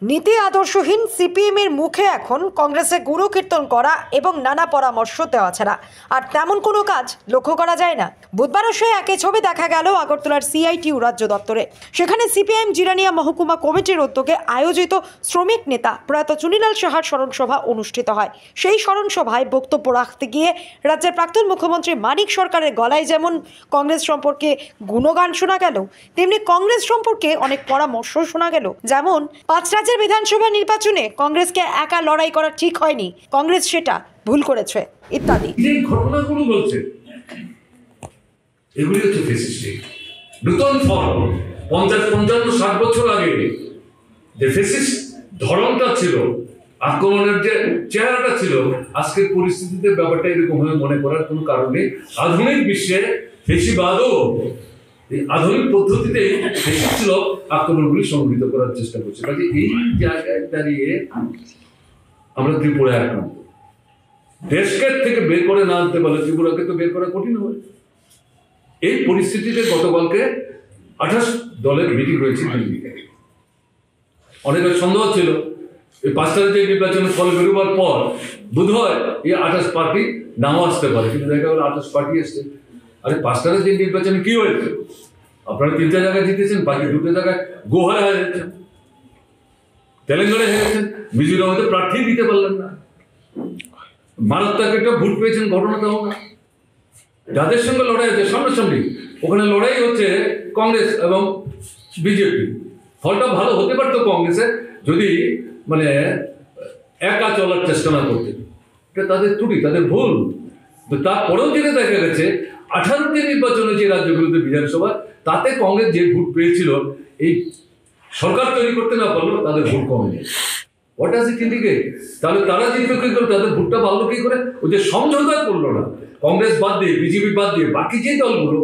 নীতি আদর্শহীন সিপিএম এর মুখে এখন কংগ্রেসে গুরু কীর্তন করা এবং নানা পরামর্শ দেওয়া ছাড়া আর তেমন কোনো কাজ লক্ষ্য করা যায় না। বুধবারও সে একই ছবি দেখা গেল আগরতলার সিআইটিউ রাজ্য দপ্তরে। সেখানে সিপিএম জিরানিয়া মহকুমা কমিটির উদ্যোগে আয়োজিত শ্রমিক নেতা প্রয়াত চুনিলাল সাহার স্মরণ সভা অনুষ্ঠিত হয়। সেই স্মরণ সভায় বক্তব্য রাখতে গিয়ে রাজ্যের প্রাক্তন মুখ্যমন্ত্রী মানিক সরকারের গলায় যেমন কংগ্রেস সম্পর্কে গুণগান শোনা গেল, তেমনি কংগ্রেস সম্পর্কে অনেক পরামর্শ শোনা গেল। যেমন 5 রাজ্যের বিধানসভা নির্বাচনে কংগ্রেসকে একা লড়াই করা ঠিক হয়নি, কংগ্রেস সেটা ভুল করেছে ইত্যাদি। যে ঘটনাগুলো বলছে এগুলি হচ্ছে ফেসিস্টিক নতুন ফর্ম। 50-55-60 বছর আগে যে ফেসিস্ট ধরনটা ছিল, আক্রমণের যে চেহারাটা ছিল, আজকের পরিস্থিতিতে ব্যাপারটা এরকম ভাবে মনে করার কোনো কারণ নেই। আধুনিক বিশ্বে ফেসিবাদও এই আধুনিক পদ্ধতিতে ফেসিস্ট লোক আক্রমণগুলি সংগঠিত করার চেষ্টা করছে। কাজে এই জায়গায় দাঁড়িয়ে আমরা ত্রিপুরায় আক্রান্ত। দেশকে থেকে বের করে না আনতে পারলে ত্রিপুরাকে তো বের করা কঠিন হবে। এই পরিস্থিতিতে গতকালকে 28 দলের মিটিং হয়েছে দিল্লিতে। অনেকের সন্দেহ ছিল এই 5 তারিখে নির্বাচনের ফল বেরোবার পর বোধহয় এই 28 পার্টি নাও আসতে পারে, কিন্তু দেখা গেল 28 পার্টি এসছে। আরে 5 তারিখে নির্বাচনে কি হয়েছে? আপনারা 3টা জায়গায় জিতেছেন, বাকি 2টা জায়গায় গোহায় হয়ে যাচ্ছেন, তেলেঙ্গানায় হয়ে গেছেন, মিজোরামে প্রার্থী দিতে পারলেন না, মারাত্মক একটা ভোট পেয়েছেন, ঘটনা তো না। যাদের সঙ্গে লড়াই হচ্ছে সামনাসামনি, ওখানে লড়াই হচ্ছে কংগ্রেস এবং বিজেপি। ফলটা ভালো হতে পারতো কংগ্রেসের যদি মানে একা চলার চেষ্টা না করতে। এটা তাদের ত্রুটি, তাদের ভুল। তো তারপরেও যেটা দেখা গেছে 18টি নির্বাচনে যে রাজ্যগুলোতে বিধানসভা, তাতে কংগ্রেস যে ভোট পেয়েছিল, এই সরকার তৈরি করতে না পারলো, তাদের ভোট কমেনি। What does it indicate? তাহলে তারা জিতলো কি করে? তাদের ভোটটা বাড়লো কি করে? ওই যে সমঝোতা করলো না, কংগ্রেস বাদ দিয়ে, বিজেপি বাদ দিয়ে বাকি যে দলগুলো,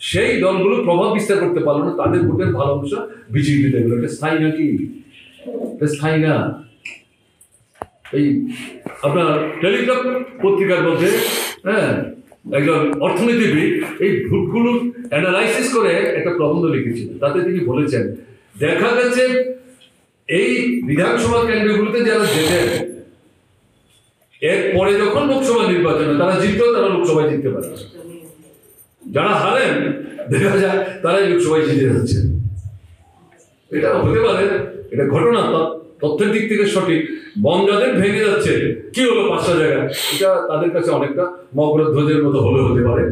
সেই দলগুলো প্রভাব বিস্তার করতে পারলো না, তাদের ভোটের ভালো অংশ বিজেপিতে গেলো। এটা স্থায়ী নাকি? এটা স্থায়ী না। এই আপনার টেলিগ্রাফ পত্রিকার মধ্যে একজন অর্থনীতিবিদ এই ভোটগুলোর অ্যানালাইসিস করে একটা প্রবন্ধ লিখেছিল। তাতে তিনি বলেছেন, দেখা গেছে এই বিধানসভা কেন্দ্রগুলোতে যারা জেতেন, এরপরে যখন লোকসভা নির্বাচনে তারা জিততেও, তারা লোকসভায় জিততে পারে। যারা হারেন দেখা যায় তারাই লোকসভায় জিতে যাচ্ছে। এটা হতে পারে, এটা ঘটনা তথ্যের দিক থেকে সঠিক। বন যাদের ভেঙে যাচ্ছে, কি হলো 5টা জায়গায়, এটা তাদের কাছে অনেকটা মগরধ্বজের মতো হলে হতে পারে।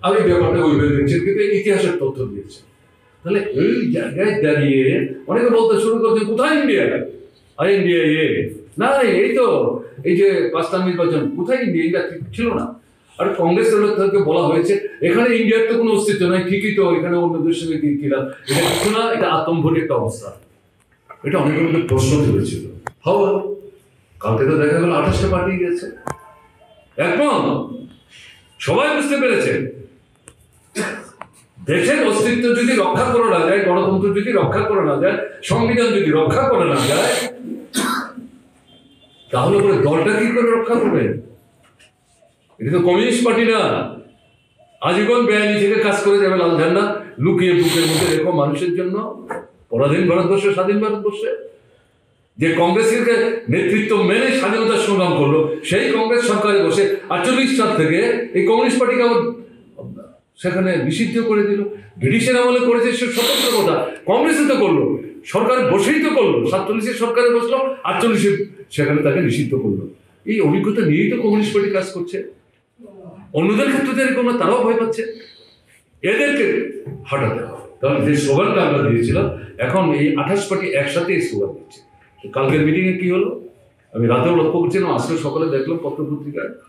আমি ব্যাপারটা ওইভাবে দেখছি, কিন্তু ইতিহাসের তথ্য দিয়েছে। তাহলে এই জায়গায় দাঁড়িয়ে অনেকে বলতে শুরু করছে, কোথায় ইন্ডিয়া? আর ইন্ডিয়া না, এই তো এই যে 5টা নির্বাচন, কোথায় ইন্ডিয়া? ইন্ডিয়া ছিল না। আর কংগ্রেসের লোক থেকে বলা হয়েছে এখানে ইন্ডিয়ার তো কোনো অস্তিত্ব নাই, ঠিকই তো, এখানে অন্যদের সঙ্গে কিলাম, এটা কিছু না, এটা আতঙ্কভরি একটা অবস্থা। এটা অনেকের মধ্যে প্রশ্ন তুলেছিল। হওয়া কালকে তো দেখা গেল 28টা পার্টি গেছে, একমত, সবাই বুঝতে পেরেছে দেশের অস্তিত্ব যদি রক্ষা করা না যায়, গণতন্ত্র যদি রক্ষা করা না যায়, সংবিধান যদি রক্ষা করা না যায়, তাহলে পরে দলটা কি করে রক্ষা করবে? এটা তো কমিউনিস্ট পার্টি না, আজীবন বেআইনি থেকে কাজ করে যাবে লাল ঝান্ডা লুকিয়ে বুকের মধ্যে রেখো মানুষের জন্য। পরাধীন ভারতবর্ষে, স্বাধীন ভারতবর্ষে যে কংগ্রেসের নেতৃত্ব মেনে স্বাধীনতা সংগ্রাম করলো, সেই কংগ্রেস সরকারে বসে 48 সাল থেকে এই কমিউনিস্ট পার্টিকে আবার সেখানে নিষিদ্ধ করে দিল। ব্রিটিশের আমলে করেছে সে স্বতন্ত্র কথা, কংগ্রেসে তো করলো, সরকার বসেই তো করলো। 47 সরকারে বসলো, 48 সেখানে তাকে নিষিদ্ধ করলো। এই অভিজ্ঞতা নিয়েই তো কমিউনিস্ট পার্টি কাজ করছে। অন্যদের ক্ষেত্রে এরকম না, তারাও ভয় পাচ্ছে। এদেরকে হটাতে হবে। কারণ যে স্লোগানটা আমরা দিয়েছিলাম, এখন এই 28 পার্টি একসাথে এই স্লোগান দিচ্ছে। কালকের মিটিংয়ে কি হলো আমি রাতেও লক্ষ্য করছিলাম, আজকে সকালে দেখলাম পত্রপত্রিকায়